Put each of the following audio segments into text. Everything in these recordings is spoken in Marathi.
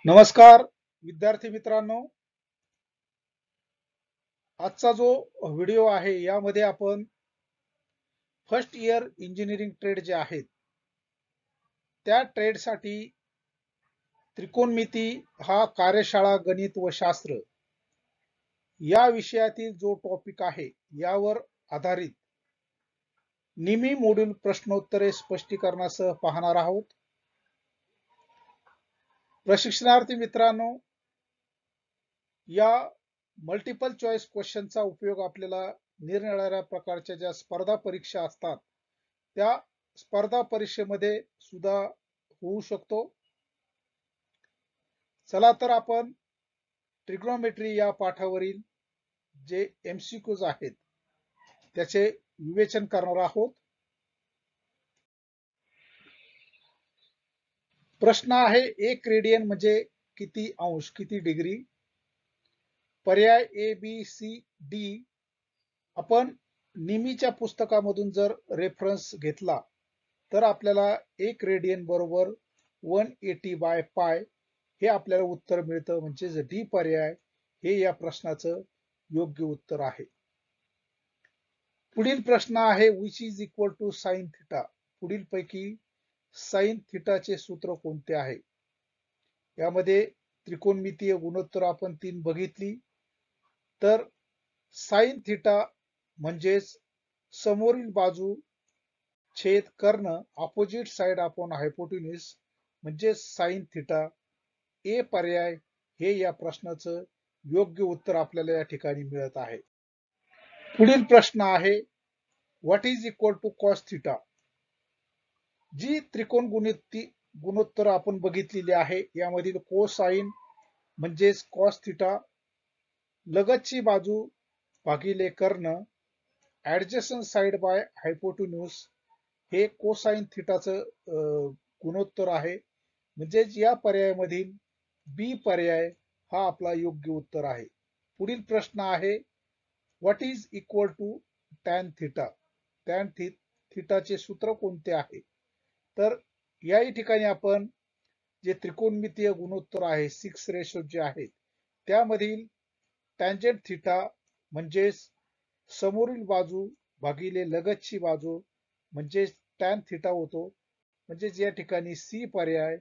नमस्कार विद्यार्थी मित्रांनो, आजचा जो व्हिडिओ आहे यामध्ये आपण फर्स्ट इयर इंजिनिअरिंग ट्रेड जे आहेत त्या ट्रेडसाठी त्रिकोणमिती हा कार्यशाळा गणित व शास्त्र या विषयातील जो टॉपिक आहे यावर आधारित निमी मॉड्यूल प्रश्नोत्तरे स्पष्टीकरणासह पाहणार आहोत। प्रशिक्षणार्थी मित्रांनो, या मल्टिपल चॉईस क्वेश्चनचा उपयोग आपल्याला निरनिराळ्या प्रकारच्या ज्या स्पर्धा परीक्षा असतात त्या स्पर्धा परीक्षेमध्ये सुद्धा होऊ शकतो। चला तर आपण ट्रिग्नोमेट्री या पाठावरील जे एमसीक्यूज आहेत त्याचे विवेचन करणार आहोत। प्रश्न आहे, एक रेडियन म्हणजे किती अंश, किती डिग्री? पर्याय ए बी सी डी। आपण निमीच्या पुस्तकामधून जर रेफरन्स घेतला तर आपल्याला एक रेडियन बरोबर 180 बाय पाय हे आपल्याला उत्तर मिळतं, म्हणजे डी पर्याय हे या प्रश्नाचं योग्य उत्तर आहे। पुढील प्रश्न आहे, which is equal to sine theta. पुढील पैकी साइन थिटाचे सूत्र कोणते आहे? यामध्ये त्रिकोणमितीय गुणोत्तर आपण 3 बघितली, तर साइन थिटा म्हणजेच समोरील बाजू छेद कर्ण, अपोजिट साइड अपॉन हायपोटेन्यूज म्हणजे साइन थिटा। ए पर्याय हे या प्रश्नाचं योग्य उत्तर आपल्याला या ठिकाणी मिळत आहे। पुढील प्रश्न आहे, what is equal to cos theta. जी त्रिकोण गुणोत्तर आपण बघितलेली आहे यामधील कोसाइन म्हणजेच कॉस थिटा, लगतची बाजू भागिले कर्ण, ऍडजस्टंट साइड बाय हायपोटेन्यूज हे कोसाइन थिटाचं गुणोत्तर आहे, म्हणजेच या पर्यायामधील बी पर्याय हा आपला योग्य उत्तर आहे। पुढील प्रश्न आहे, what is equal to tan theta. Tan थिटाचे सूत्र कोणते आहे? तर याही ठिकाणी आपण जे त्रिकोणमितीय गुणोत्तर आहे 6 रेशो जे आहेत त्यामधील टॅन्जंट थिटा म्हणजेच समोरील बाजू भागिले लगतची बाजू म्हणजे टॅन थिटा होतो, म्हणजेच या ठिकाणी सी पर्याय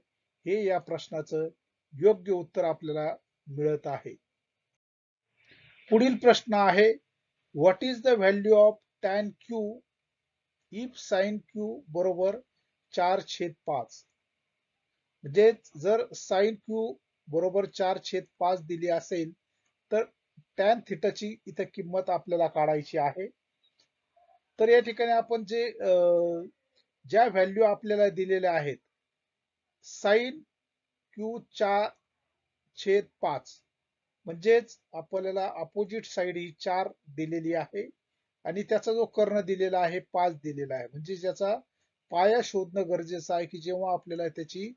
हे या प्रश्नाचं योग्य उत्तर आपल्याला मिळत आहे। पुढील प्रश्न आहे, what is the value of tan Q if sine Q बरोबर 4/5। म्हणजे जर साइन क्यू बरोबर 4/5 दिली असेल तर टॅन थिटाची इथे किंमत आपल्याला काढायची आहे। तर या ठिकाणी आपण जे ज्या व्हॅल्यू आपल्याला दिलेल्या आहेत, साइन क्यू 4/5 म्हणजेच आपल्याला अपोजिट साइड ही 4 दिलेली आहे आणि त्याचा जो कर्ण दिलेला आहे 5 दिलेला आहे, म्हणजे ज्याचा पाया शोधणं गरजेचं आहे की जेव्हा आपल्याला त्याची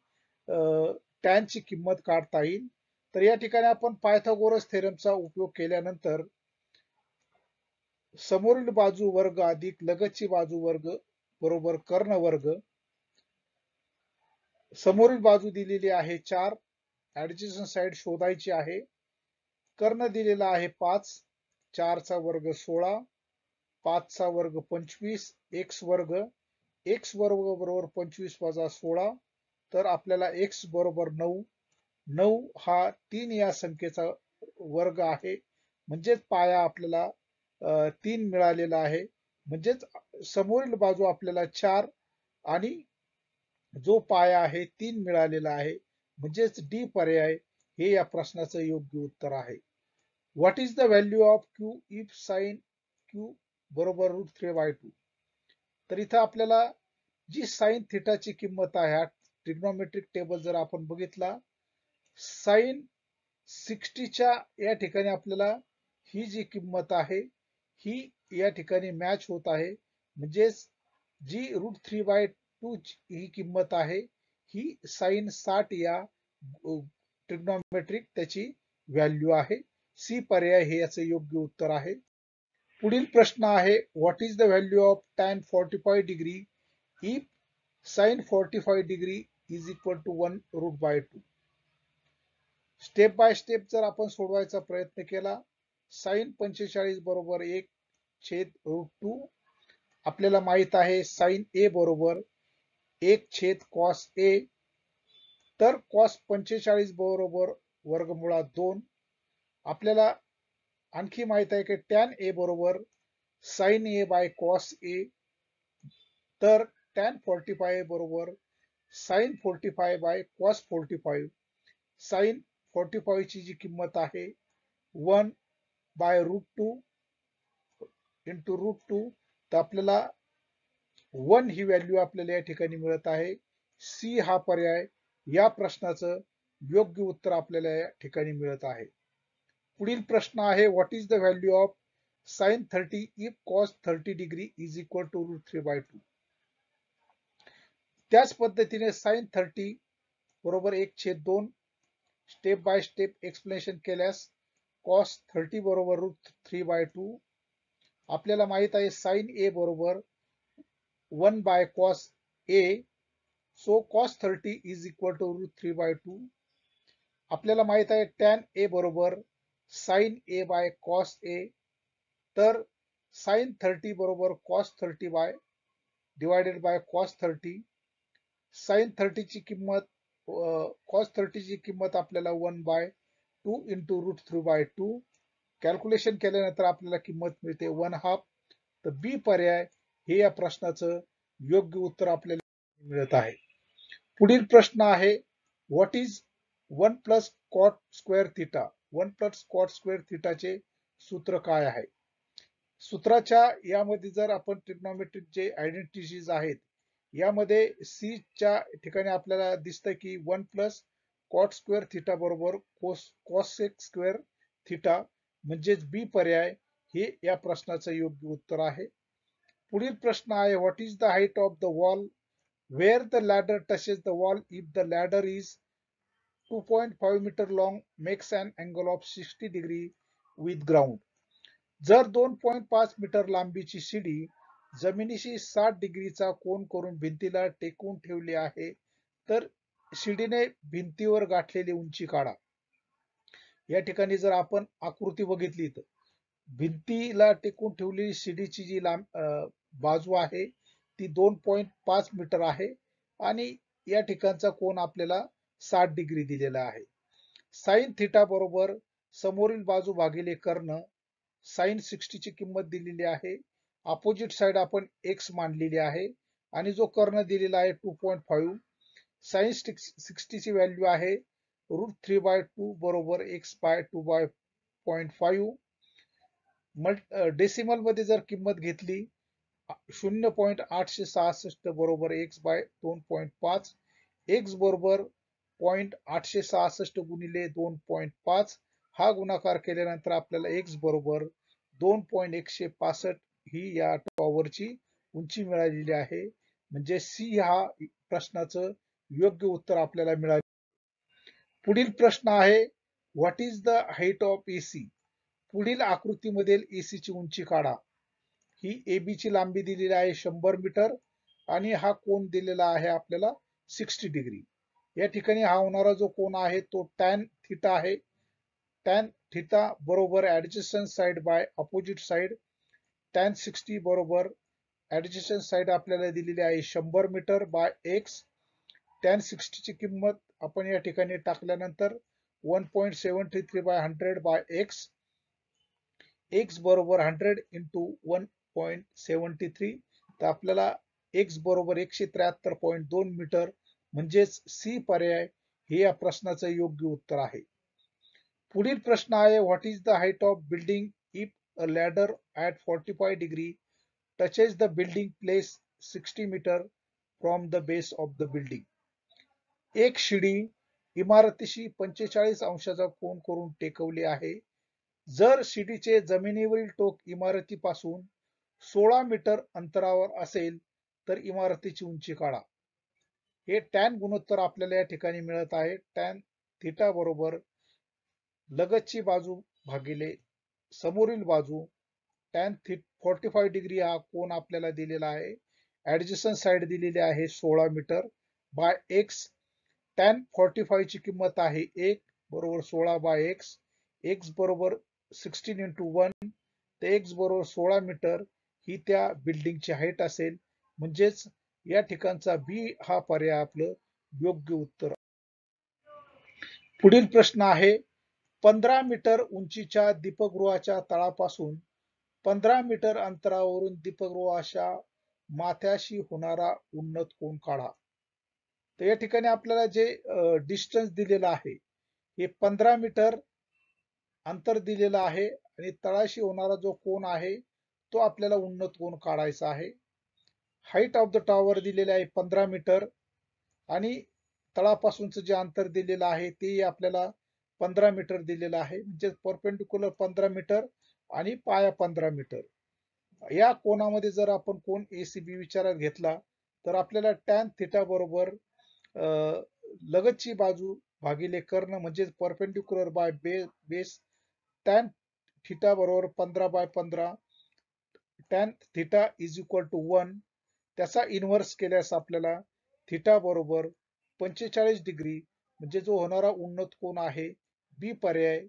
टॅनची किंमत काढता येईल। तर या ठिकाणी आपण पायथागोरस थेरमचा उपयोग केल्यानंतर समोरील बाजू वर्ग अधिक लगतची बाजू वर्ग बरोबर कर्ण वर्ग, समोरील बाजू दिलेली आहे 4, ऍडजस्टंट साइड शोधायची आहे, कर्ण दिलेला आहे 5, 4 चा वर्ग 16, 5 चा वर्ग 25, x वर्ग, x वर्ग बरोबर 25 वजा 16, तर आपल्याला x बरोबर 9, 9 हा 3 या संख्येचा वर्ग आहे, म्हणजेच पाया आपल्याला 3 मिळालेला आहे, म्हणजेच समोरील बाजू आपल्याला 4 आणि जो पाया आहे 3 मिळालेला आहे, म्हणजेच डी पर्याय हे या प्रश्नाचं योग्य उत्तर आहे। What is the value of Q if sine Q बरोबर √3/2। तर इथं आपल्याला जी साइन थिटाची किंमत आहे, ट्रिग्नोमेट्रिक टेबल जर आपण बघितला, साइन 60च्या या ठिकाणी आपल्याला ही जी किंमत आहे ही या ठिकाणी मॅच होत आहे, म्हणजेच जी √3/2 ही किंमत आहे ही साइन 60 या ट्रिग्नोमेट्रिक त्याची व्हॅल्यू आहे। सी पर्याय हे याचे योग्य उत्तर आहे। पुढील प्रश्न आहे, what is the value of tan 45 degree if sine 45 degree is equal to 1√2। Step by step जर आपण सोडवायचा प्रयत्न केला, साइन 45 बरोबर 1/√2. आपल्याला माहित आहे साइन ए बरोबर 1/cos ए, तर cos 45 बरोबर वर्गमुळात 2. आपल्याला आणखी माहित आहे की टॅन ए बरोबर sine A by cos A, तर टॅन 45 बरोबर साइन 45 बाय कॉस 45. साइन 45 ची जी किंमत आहे 1/√2 इंटू √2, तर आपल्याला 1 ही व्हॅल्यू आपल्याला या ठिकाणी मिळत आहे. सी हा पर्याय या प्रश्नाचं योग्य उत्तर आपल्याला या ठिकाणी मिळत आहे. पुढील प्रश्न आहे, what is the value of sine 30 if cos 30 degree is equal to √3/2. त्याच पद्धतीने साइन 30 बरोबर 1/2. स्टेप बाय स्टेप एक्सप्लेनेशन केल्यास कॉस 30 बरोबर √3/2. आपल्याला माहित आहे साइन ए बरोबर 1/cos A, so cos 30 is equal to √3/2. आपल्याला माहित आहे टॅन ए बरोबर sine A by cos A, तर साइन 30 बरोबर cos 30 by divided by cos 30. Sine 30 ची किंमत cos 30 ची किंमत आपल्याला 1/2 इंटू √3/2. कॅल्क्युलेशन केल्यानंतर आपल्याला किंमत मिळते 1/2. तर बी पर्याय हे या प्रश्नाचं योग्य उत्तर आपल्याला मिळत आहे. पुढील प्रश्न आहे, what is 1 plus cot square theta. 1 plus cot square थिटाचे सूत्र काय आहे. सूत्राच्या यामध्ये जर आपण ट्रिग्नोमेट्रिक जे आयडेंटिटीज आहेत यामध्ये सी च्या ठिकाणी आपल्याला दिसतं की 1 प्लस कॉट स्क्वेअर थिटा बरोबर कॉसेक स्क्वेअर थिटा, म्हणजेच बी पर्याय हे या प्रश्नाचं योग्य उत्तर आहे. पुढील प्रश्न आहे, what is the height of the wall where the ladder touches the wall if the ladder is 2.5 metre long makes an angle of 60 degree with ground. जर 2.5 मीटर लांबीची शिडी जमिनीशी 60 डिग्रीचा कोन करून भिंतीला टेकवून ठेवली आहे, तर शिडीने भिंतीवर गाठलेली उंची काढा. या ठिकाणी जर आपण आकृती बघितली तर भिंतीला टेकून ठेवलेली शिडीची जी बाजू आहे ती 2.5 मीटर आहे आणि या ठिकाणचा कोन आपल्याला 60 डिग्री दिलेला आहे. साइन थिटा बरोबर समोरील बाजू भागिले कर्ण, साइन 60 ची किंमत दिलेली आहे, अपोजिट साइड आपण x मानलेली आहे आणि जो कर्ण दिलेला आहे 2.5. साइन 60 ची व्हॅल्यू आहे √3/2 बरोबर x/2/0.5. डेसिमल मध्ये जर किंमत घेतली 0.866 बरोबर x/2.5. x बरोबर 0.866 गुणिले 2.5 हा गुणाकार केल्यानंतर आपल्याला x बरोबर 2.165 ही या टॉवरची उंची मिळालेली आहे. म्हणजे सी हा प्रश्नाचं योग्य उत्तर आपल्याला मिळाले. पुढील प्रश्न आहे, what is the height of AC. पुढील आकृतीमधील एसी ची उंची काढा. ही AB ची लांबी दिलेली आहे 100 मीटर आणि हा कोन दिलेला आहे आपल्याला 60 डिग्री. या ठिकाणी हा होणारा जो कोन आहे तो टॅन थिटा आहे. टॅन थिटा बरोबर adjacent side by opposite side. Tan 60 बरोबर ऍडजस्टंट साइड आपल्याला दिलेली आहे 100 मीटर बाय x. टॅन 60 ची किंमत आपण या ठिकाणी टाकल्यानंतर 1.733/100 बाय x. x बरोबर 100 इंटू 1.73, तर आपल्याला x बरोबर 173.2 मीटर म्हणजेच सी पर्याय हे या प्रश्नाचं योग्य उत्तर आहे. पुढील प्रश्न आहे, what is the height of building if a ladder at 45 degree touches the building place 60 metre from the base of the building. एक शिडी इमारतीशी 45 अंशाचा कोन करून टेकवली आहे. जर शिडीचे जमिनीवरील टोक इमारतीपासून 16 मीटर अंतरावर असेल तर इमारतीची उंची काढा. हे टॅन गुणोत्तर आपल्याला या ठिकाणी मिळत आहे. टॅन थिटा बरोबर लगतची बाजू भागिले समोरील बाजू. टॅन 45 डिग्री हा कोन आपल्याला दिलेला आहे. ऍडजस्टंट साइड दिलेली आहे 16 मीटर बाय x. टॅन 45 ची किंमत आहे 1 बरोबर 16/x, x बरोबर 16 इंटू 1, तर x बरोबर 16 मीटर ही त्या बिल्डिंगची हाईट असेल. म्हणजेच या ठिकाणचा बी हा पर्याय आपलं योग्य उत्तर. पुढील प्रश्न आहे, 15 मीटर उंचीच्या दीपगृहाच्या तळापासून 15 मीटर अंतरावरून दीपगृहाच्या माथ्याशी होणारा उन्नत कोन काढा. तर या ठिकाणी आपल्याला जे डिस्टन्स दिलेलं आहे हे 15 मीटर अंतर दिलेलं आहे आणि तळाशी होणारा जो कोन आहे तो आपल्याला उन्नत कोन काढायचा आहे. हाईट ऑफ द टॉवर दिलेले आहे 15 मीटर आणि तळापासूनचं जे अंतर दिलेलं आहे ते आपल्याला 15 मीटर दिलेलं आहे. म्हणजे परपेंडिक्युलर 15 मीटर आणि पाया 15 मीटर. या कोनामध्ये जर आपण कोन एसीबी विचारात घेतला तर आपल्याला टॅन थिटा बरोबर लगतची बाजू भागिले कर्ण म्हणजे perpendicular by base tan theta बरोबर 15/15 tan theta is equal to 1. त्याचा इन्व्हर्स केल्यास आपल्याला थिटा बरोबर 45 डिग्री म्हणजे जो होणारा उन्नत कोन आहे बी पर्याय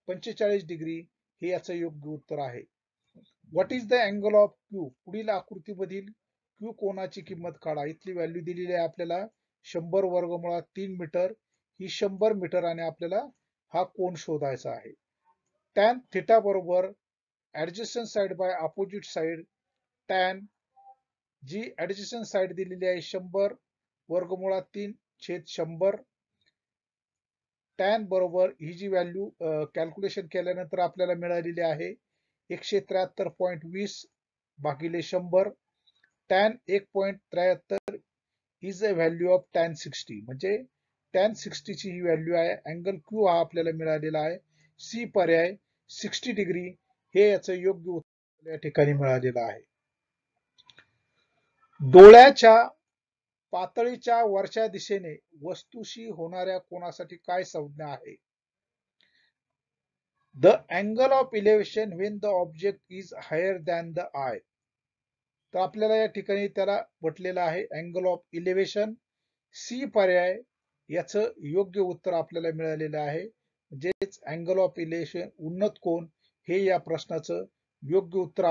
45 डिग्री हे याचं योग्य उत्तर आहे. What is the angle of Q? पुढील आकृतीमधील क्यू कोनाची किंमत काढा. इथली व्हॅल्यू दिलेली आहे आपल्याला 100 वर्गमुळात 3 मीटर, ही 100 मीटर आणि आपल्याला हा कोन शोधायचा आहे. टॅन थिटा बरोबर adjacent side by opposite side tan, जी ऍडजस्टंट साइड दिलेली आहे 100 वर्गमुळात 3/100. टॅन बरोबर ही जी व्हॅल्यू कॅल्क्युलेशन केल्यानंतर आपल्याला मिळालेली आहे 173.20 भागिले 100. Tan 1.73 is a value of tan 60. म्हणजे टॅन 60 ची ही व्हॅल्यू आहे. अँगल क्यू हा आपल्याला मिळालेला आहे. सी पर्याय 60 डिग्री हे याचं योग्य उत्तर या ठिकाणी मिळालेलं आहे. डोळ्याच्या पातळीच्या वरच्या दिशेने वस्तूशी होणाऱ्या कोनासाठी काय संज्ञा आहे? The angle of elevation when the object is higher than the eye. तर आपल्याला या ठिकाणी त्याला म्हटलेलं आहे अँगल ऑफ इलेव्हेशन. सी पर्याय याचं योग्य उत्तर आपल्याला मिळालेलं आहे. म्हणजेच अँगल ऑफ इलेव्हेशन उन्नत कोन हे या प्रश्नाचं योग्य उत्तर